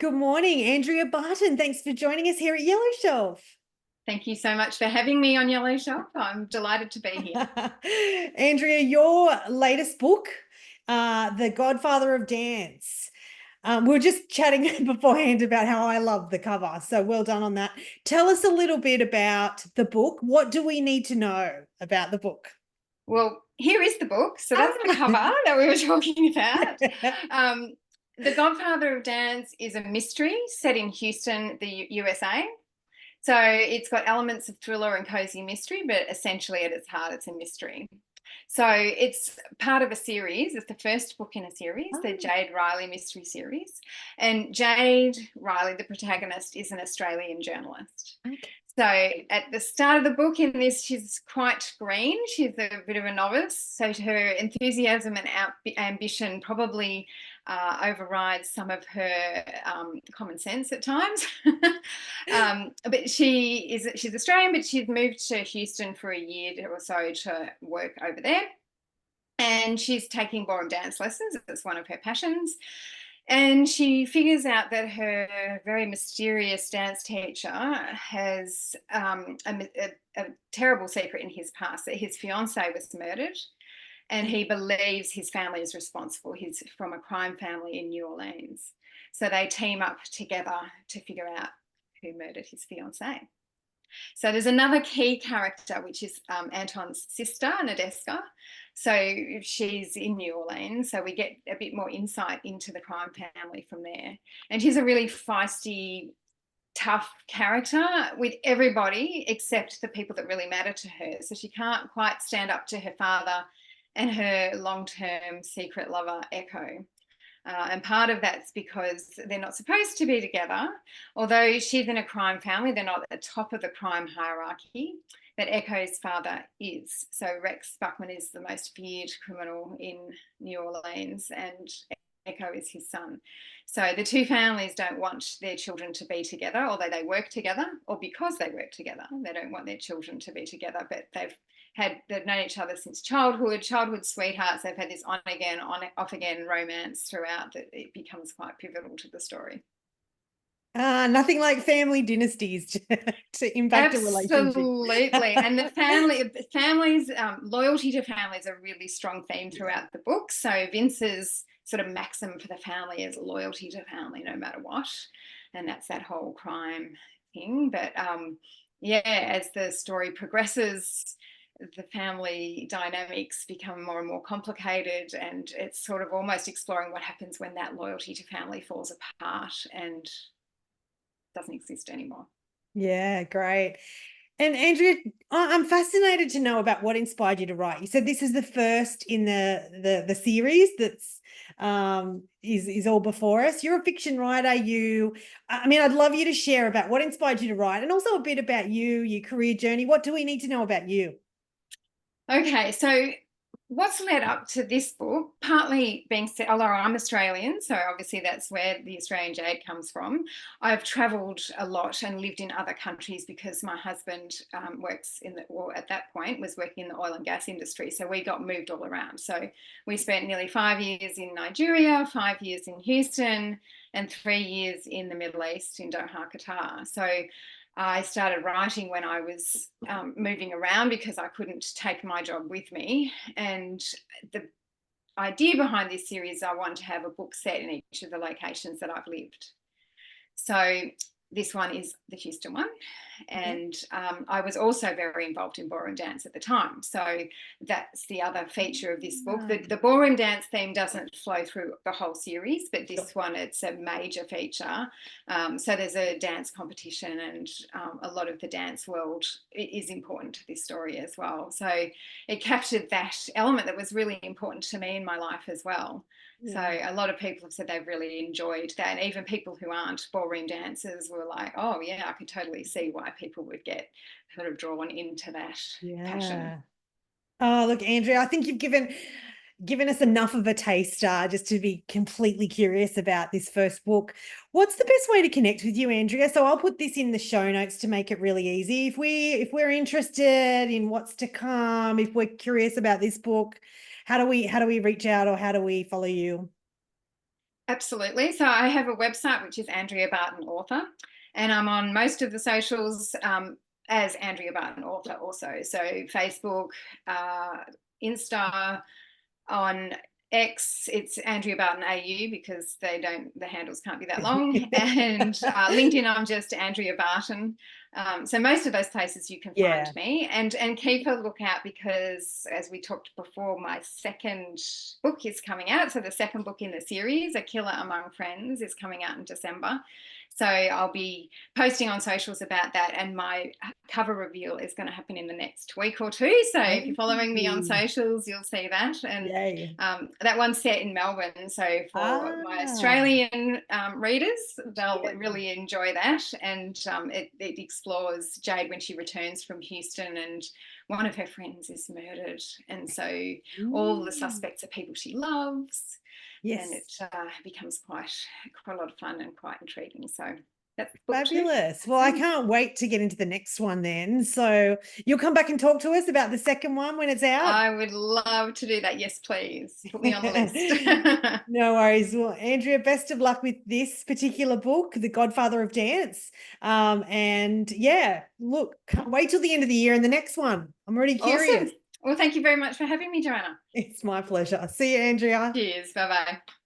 Good morning, Andrea Barton. Thanks for joining us here at Yellow Shelf. Thank you so much for having me on Yellow Shelf. I'm delighted to be here. Andrea, your latest book, The Godfather of Dance. We were just chatting beforehand about how I love the cover. So well done on that. Tell us a little bit about the book. What do we need to know about the book? Well, here is the book. So that's the cover that we were talking about. Um, the Godfather of Dance is a mystery set in Houston, the USA. So it's got elements of thriller and cozy mystery, but essentially at its heart, it's a mystery. So it's part of a series. It's the first book in a series, the Jade Riley mystery series. And Jade Riley, the protagonist, is an Australian journalist. Okay. So at the start of the book in this, she's quite green. She's a bit of a novice. So her enthusiasm and ambition probably overrides some of her common sense at times. But she's Australian, but she's moved to Houston for a year or so to work over there. And she's taking ballroom dance lessons. It's one of her passions. And she figures out that her very mysterious dance teacher has a terrible secret in his past, that his fiancée was murdered. And he believes his family is responsible. He's from a crime family in New Orleans. So they team up together to figure out who murdered his fiancée. So there's another key character, which is Anton's sister, Nadeska. So she's in New Orleans. So we get a bit more insight into the crime family from there. And she's a really feisty, tough character with everybody except the people that really matter to her. So she can't quite stand up to her father and her long-term secret lover, Echo. And part of that's because they're not supposed to be together. Although she's in a crime family, they're not at the top of the crime hierarchy, that Echo's father is. So Rex Buckman is the most feared criminal in New Orleans, and Echo is his son. So the two families don't want their children to be together, although they work together, or because they work together, they don't want their children to be together, but they've known each other since childhood sweethearts. They've had this on again, off again romance throughout that it becomes quite pivotal to the story. Nothing like family dynasties to impact a relationship. Absolutely. And the families, loyalty to family is a really strong theme throughout the book. So Vince's sort of maxim for the family is loyalty to family no matter what. And that's that whole crime thing. But yeah, as the story progresses, the family dynamics become more and more complicated, and it's sort of almost exploring what happens when that loyalty to family falls apart and doesn't exist anymore. Yeah, great. And Andrea, I'm fascinated to know about what inspired you to write. You said this is the first in the series that's is all before us. You're a fiction writer. I mean, I'd love you to share about what inspired you to write, and also a bit about you, your career journey. What do we need to know about you? Okay, so what's led up to this book, partly being said, although I'm Australian, so obviously that's where the Australian Jade comes from. I've travelled a lot and lived in other countries because my husband works or at that point was working in the oil and gas industry. So we got moved all around. So we spent nearly 5 years in Nigeria, 5 years in Houston, and 3 years in the Middle East in Doha, Qatar. So I started writing when I was moving around because I couldn't take my job with me. And the idea behind this series, I want to have a book set in each of the locations that I've lived. So this one is the Houston one. And I was also very involved in ballroom dance at the time. So that's the other feature of this book. The ballroom dance theme doesn't flow through the whole series, but this one, it's a major feature. So there's a dance competition, and a lot of the dance world is important to this story as well. So it captured that element that was really important to me in my life as well. So a lot of people have said they've really enjoyed that. And even people who aren't ballroom dancers were like, oh, yeah, I could totally see why people would get sort of drawn into that passion. Yeah. Oh, look, Andrea, I think you've given us enough of a taster just to be completely curious about this first book. What's the best way to connect with you, Andrea? So I'll put this in the show notes to make it really easy. If we're interested in what's to come, if we're curious about this book, how do we reach out, or how do we follow you? Absolutely. So I have a website, which is Andrea Barton Author, and I'm on most of the socials as Andrea Barton Author also. So Facebook, uh, Insta, on X, it's Andrea Barton AU because the handles can't be that long. And LinkedIn, I'm just Andrea Barton. So most of those places you can Yeah. find me, and keep a lookout because, as we talked before, my second book is coming out. So the second book in the series, A Killer Among Friends, is coming out in December. So I'll be posting on socials about that, and my cover reveal is going to happen in the next week or two. So if you're following me on socials, you'll see that. And Yay. that one's set in Melbourne. So for my Australian readers, they'll really enjoy that. And it explores Jade when she returns from Houston and one of her friends is murdered. And so all the suspects are people she loves. Yes. And it becomes quite a lot of fun and quite intriguing. So that's fabulous. Well, I can't wait to get into the next one then. So you'll come back and talk to us about the second one when it's out? I would love to do that. Yes, please. Put me on the list. No worries. Well, Andrea, best of luck with this particular book, The Godfather of Dance. And yeah, look, can't wait till the end of the year and the next one. I'm already curious. Awesome. Well, thank you very much for having me, Joanna. It's my pleasure. See you, Andrea. Cheers. Bye-bye.